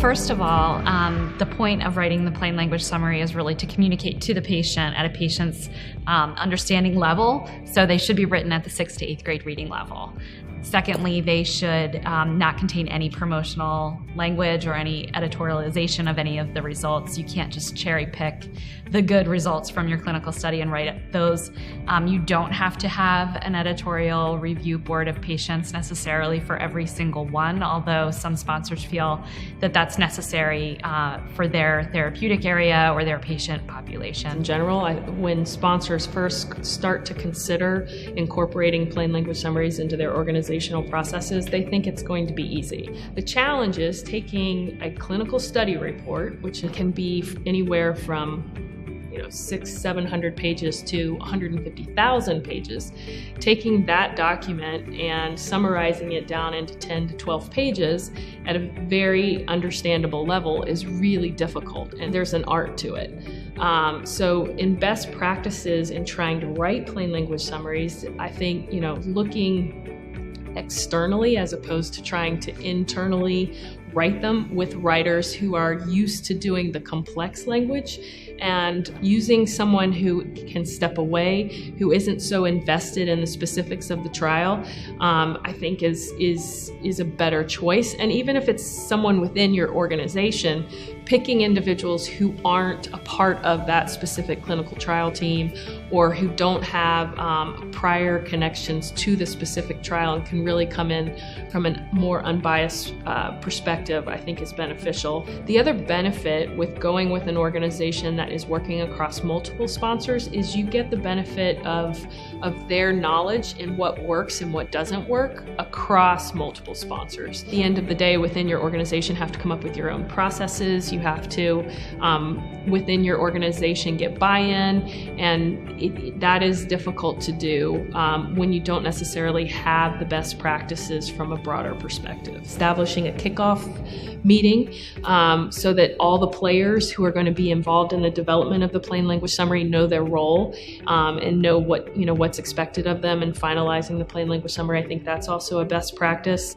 First of all, the point of writing the plain language summary is really to communicate to the patient at a patient's understanding level, so they should be written at the 6th to 8th grade reading level. Secondly, they should not contain any promotional language or any editorialization of any of the results. You can't just cherry pick the good results from your clinical study and write those. You don't have to have an editorial review board of patients necessarily for every single one, although some sponsors feel that that's necessary for their therapeutic area or their patient population. In general, when sponsors first start to consider incorporating plain language summaries into their organizational processes, they think it's going to be easy. The challenge is taking a clinical study report, which can be anywhere from 600-700 pages to 150,000 pages, taking that document and summarizing it down into 10 to 12 pages at a very understandable level is really difficult, and there's an art to it. So in best practices in trying to write plain language summaries, I think, looking externally as opposed to trying to internally write them with writers who are used to doing the complex language, and using someone who can step away, who isn't so invested in the specifics of the trial, I think is a better choice. And even if it's someone within your organization, picking individuals who aren't a part of that specific clinical trial team or who don't have prior connections to the specific trial and can really come in from a more unbiased perspective, I think is beneficial. The other benefit with going with an organization that is working across multiple sponsors is you get the benefit of their knowledge in what works and what doesn't work across multiple sponsors. At the end of the day, within your organization, have to come up with your own processes. You have to, within your organization, get buy-in, and that is difficult to do when you don't necessarily have the best practices from a broader perspective. Establishing a kickoff meeting so that all the players who are going to be involved in the development of the plain language summary know their role and know what's expected of them in finalizing the plain language summary. I think that's also a best practice.